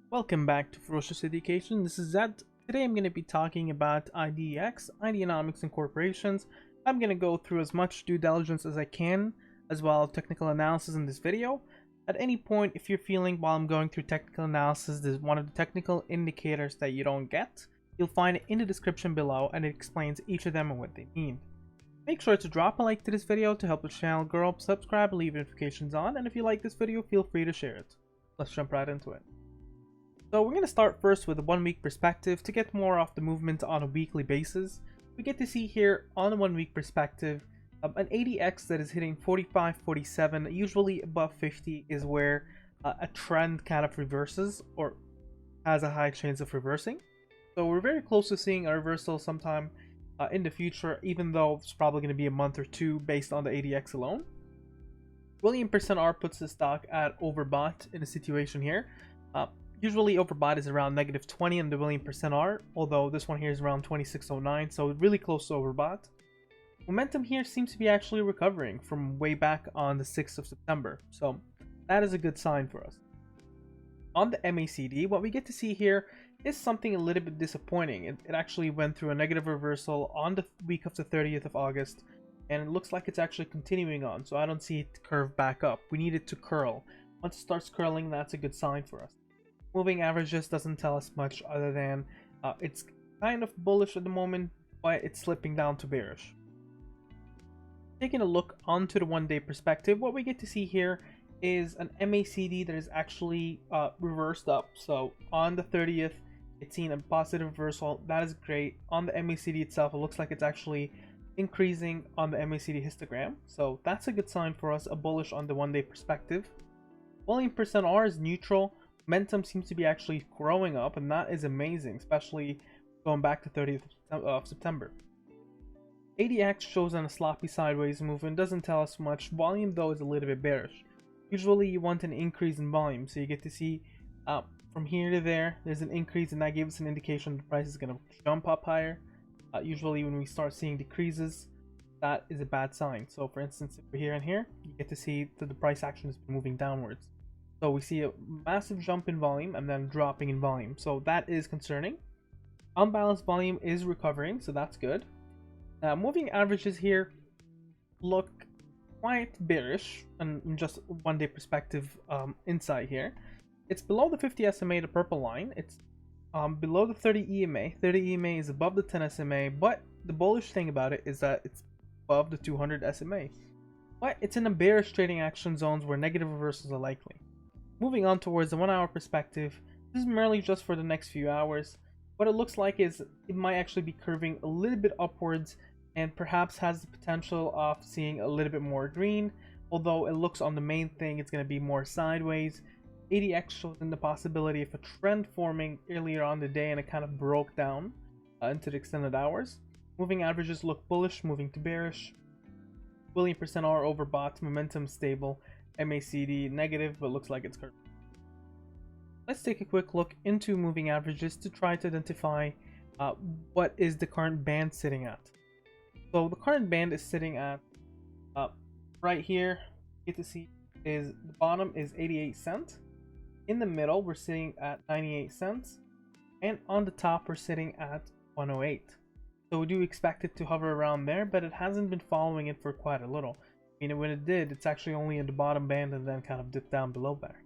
Welcome back to Ferocious Education. This is Zed. Today I'm going to be talking about IDEX, Ideanomics and corporations. I'm going to go through as much due diligence as I can, as well as technical analysis in this video. At any point, if you're feeling while I'm going through technical analysis, there's one of the technical indicators that you don't get, you'll find it in the description below and it explains each of them and what they mean. Make sure to drop a like to this video to help the channel grow, subscribe, and leave notifications on, and if you like this video, feel free to share it. Let's jump right into it. So we're going to start first with a 1 week perspective to get more of the movement on a weekly basis. We get to see here on a 1 week perspective an ADX that is hitting 45, 47, usually above 50 is where a trend kind of reverses or has a high chance of reversing. So we're very close to seeing a reversal sometime in the future, even though it's probably going to be a month or two based on the ADX alone. William %R puts the stock at overbought in a situation here. Usually overbought is around -20 on the William %R, although this one here is around 2609, so really close to overbought. Momentum here seems to be actually recovering from way back on the 6th of September, so that is a good sign for us. On the MACD, what we get to see here is something a little bit disappointing. It actually went through a negative reversal on the week of the 30th of August, and it looks like it's actually continuing on, so I don't see it curve back up. We need it to curl. Once it starts curling, that's a good sign for us. Moving averages doesn't tell us much other than it's kind of bullish at the moment, but it's slipping down to bearish. Taking a look onto the 1 day perspective, what we get to see here is an MACD that is actually reversed up. So on the 30th, it's seen a positive reversal. That is great. On the MACD itself, it looks like it's actually increasing on the MACD histogram. So that's a good sign for us, a bullish on the 1 day perspective. William %R is neutral. Momentum seems to be actually growing up, and that is amazing, especially going back to 30th of September. ADX shows on a sloppy sideways movement, doesn't tell us much. Volume, though, is a little bit bearish. Usually you want an increase in volume, so you get to see from here to there's an increase, and that gives us an indication the price is going to jump up higher. Usually when we start seeing decreases, that is a bad sign. So for instance, if we're here and here, you get to see that the price action is moving downwards. So we see a massive jump in volume and then dropping in volume. So that is concerning. Unbalanced volume is recovering, so that's good. Moving averages here look quite bearish, and just 1 day perspective insight here. It's below the 50 SMA, the purple line. It's below the 30 EMA. 30 EMA is above the 10 SMA, but the bullish thing about it is that it's above the 200 SMA. But it's in a bearish trading action zones where negative reversals are likely. Moving on towards the 1 hour perspective, this is merely just for the next few hours. What it looks like is it might actually be curving a little bit upwards and perhaps has the potential of seeing a little bit more green, although it looks on the main thing it's going to be more sideways. ADX shows in the possibility of a trend forming earlier on the day, and it kind of broke down into the extended hours. Moving averages look bullish, moving to bearish. William %R overbought, momentum stable. MACD negative, but looks like it's curving. Let's take a quick look into moving averages to try to identify what is the current band sitting at. So the current band is sitting at right here. You get to see is the bottom is 88 cents. In the middle, we're sitting at 98 cents, and on the top, we're sitting at 108. So we do expect it to hover around there, but it hasn't been following it for quite a little. I mean, when it did, it's actually only in the bottom band and then kind of dipped down below there.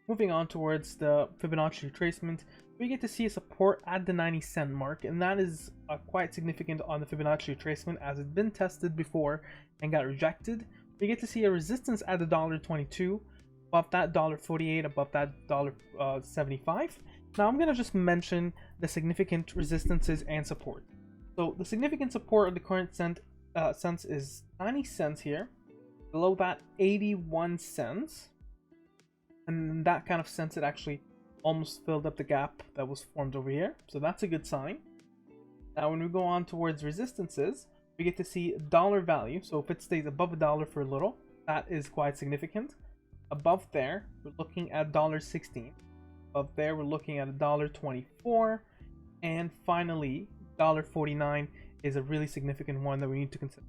Moving on towards the Fibonacci retracement, we get to see a support at the 90-cent mark, and that is quite significant on the Fibonacci retracement as it's been tested before and got rejected. We get to see a resistance at the $1.22, above that $1.48, above that $1.75. Now I'm going to just mention the significant resistances and support. So the significant support of the current cents is 90 cents here, below that 81 cents, and that kind of sense it actually almost filled up the gap that was formed over here, so that's a good sign. Now when we go on towards resistances, we get to see dollar value, so if it stays above $1 for a little, that is quite significant. Above there we're looking at $1.16, above there we're looking at $1.24, and finally $1.49 is a really significant one that we need to consider.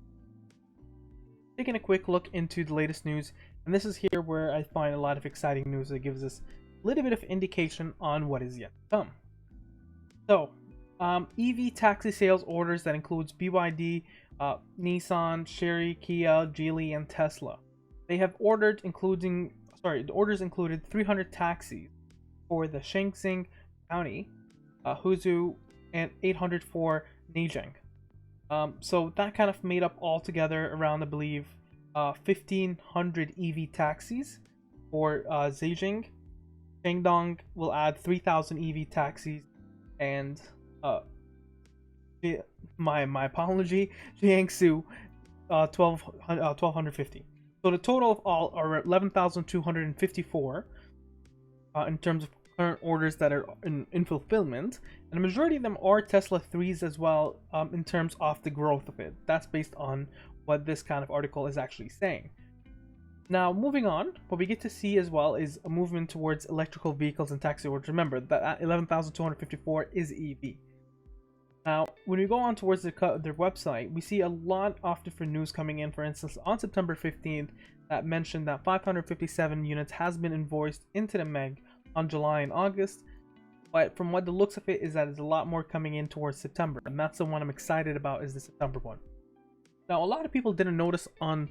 Taking a quick look into the latest news, and this is here where I find a lot of exciting news that gives us little bit of indication on what is yet to come. So, EV taxi sales orders that includes BYD, Nissan, Chery, Kia, Geely, and Tesla. They have ordered, the orders included 300 taxis for the Shaanxi County, Huzhou, and 800 for Nanjing. So that kind of made up altogether around, I believe, 1,500 EV taxis for Zhejiang. Shandong will add 3,000 EV taxis, and my apology, Jiangsu, 1,250. So the total of all are 11,254 in terms of current orders that are in fulfillment, and the majority of them are Tesla 3s as well, in terms of the growth of it. That's based on what this kind of article is actually saying. Now, moving on, what we get to see as well is a movement towards electrical vehicles and taxi orders. Remember that 11,254 is EV. Now, when we go on towards their website, we see a lot of different news coming in. For instance, on September 15th, that mentioned that 557 units has been invoiced into the MEG on July and August. But from what the looks of it is that there's a lot more coming in towards September, and that's the one I'm excited about, is the September one. Now, a lot of people didn't notice on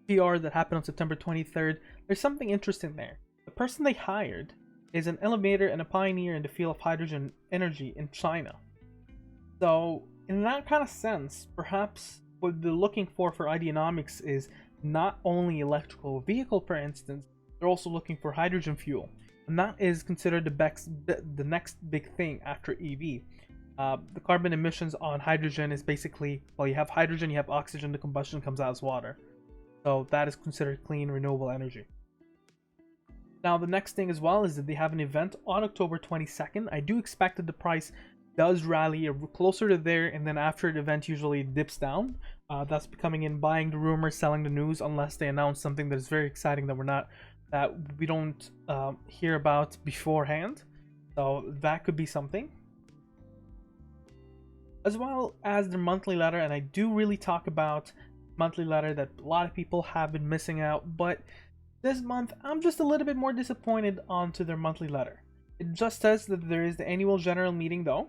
PR that happened on September 23rd, there's something interesting there. The person they hired is an elevator and a pioneer in the field of hydrogen energy in China. So, in that kind of sense, perhaps what they're looking for Ideanomics is not only electrical vehicle, for instance, they're also looking for hydrogen fuel. And that is considered the next big thing after EV. The carbon emissions on hydrogen is basically, well, you have hydrogen, you have oxygen, the combustion comes out as water. So that is considered clean, renewable energy. Now, the next thing as well is that they have an event on October 22nd. I do expect that the price does rally closer to there, and then after the event usually dips down. That's coming in, buying the rumors, selling the news, unless they announce something that is very exciting that we don't hear about beforehand. So that could be something. As well as their monthly letter, and I do really talk about monthly letter that a lot of people have been missing out, but this month I'm just a little bit more disappointed onto their monthly letter. It just says that there is the annual general meeting though,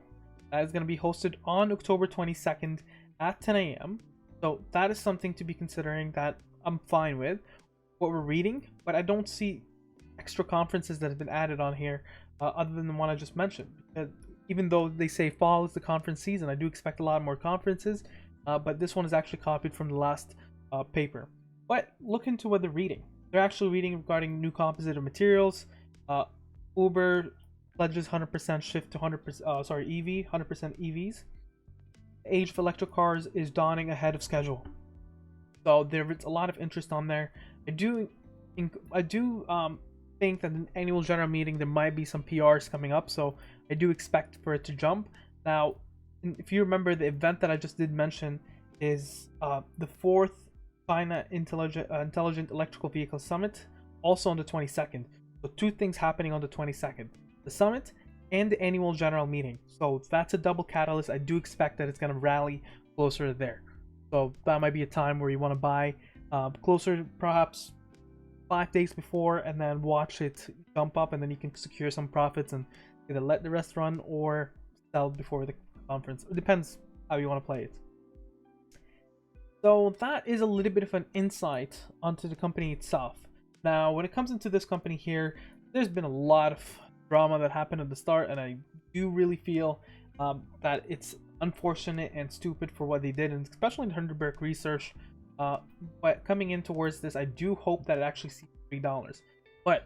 that is going to be hosted on October 22nd at 10 a.m. So that is something to be considering, that I'm fine with what we're reading, but I don't see extra conferences that have been added on here other than the one I just mentioned. Even though they say fall is the conference season, I do expect a lot more conferences, but this one is actually copied from the last paper. But look into what they're reading. They're actually reading regarding new composite materials. Uber pledges 100% shift to 100% EV, 100% EVs. The age of electric cars is dawning ahead of schedule. So there's a lot of interest on there. I do think that in the annual general meeting there might be some PRs coming up, so I do expect for it to jump. Now, if you remember, the event that I just did mention is the 4th China Intelligent Electrical Vehicle Summit, also on the 22nd. So two things happening on the 22nd. The summit and the annual general meeting. So that's a double catalyst. I do expect that it's going to rally closer to there. So that might be a time where you want to buy closer, perhaps 5 days before, and then watch it jump up, and then you can secure some profits and either let the rest run or sell before the conference. It depends how you want to play it. So that is a little bit of an insight onto the company itself. Now, when it comes into this company here, there's been a lot of drama that happened at the start, and I do really feel that it's unfortunate and stupid for what they did, and especially in Hindenburg research. But coming in towards this, I do hope that it actually sees $3. But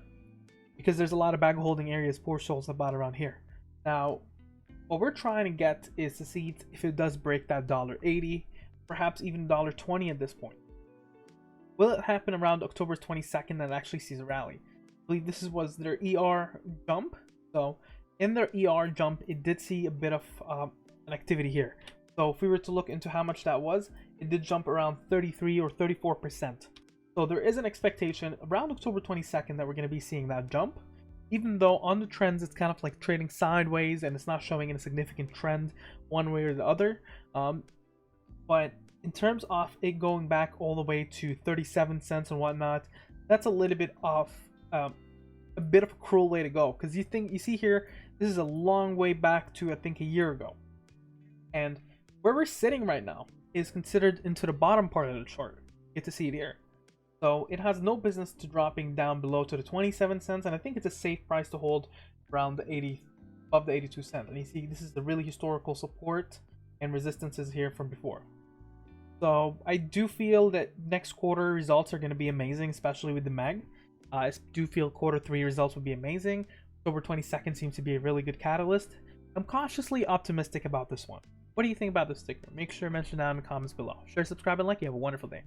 because there's a lot of bag holding areas, poor souls about around here. Now, what we're trying to get is to see if it does break that $1.80, perhaps even $1.20 at this point. Will it happen around October 22nd that actually sees a rally? I believe this was their ER jump. So in their ER jump, it did see a bit of an activity here. So if we were to look into how much that was, it did jump around 33 or 34%. So there is an expectation around October 22nd that we're going to be seeing that jump. Even though on the trends, it's kind of like trading sideways and it's not showing any significant trend one way or the other. But in terms of it going back all the way to 37 cents and whatnot, that's a little bit of a a bit of a cruel way to go, because you see here, this is a long way back to I think a year ago, and where we're sitting right now is considered into the bottom part of the chart. You get to see it here. So it has no business to dropping down below to the 27 cents, and I think it's a safe price to hold around the 80, above the 82 cents. And you see, this is the really historical support and resistances here from before. So I do feel that next quarter results are going to be amazing, especially with the MEG. I do feel quarter 3 results will be amazing. October 22nd seems to be a really good catalyst. I'm cautiously optimistic about this one. What do you think about this ticker? Make sure to mention down in the comments below. Share, subscribe, and like. You have a wonderful day.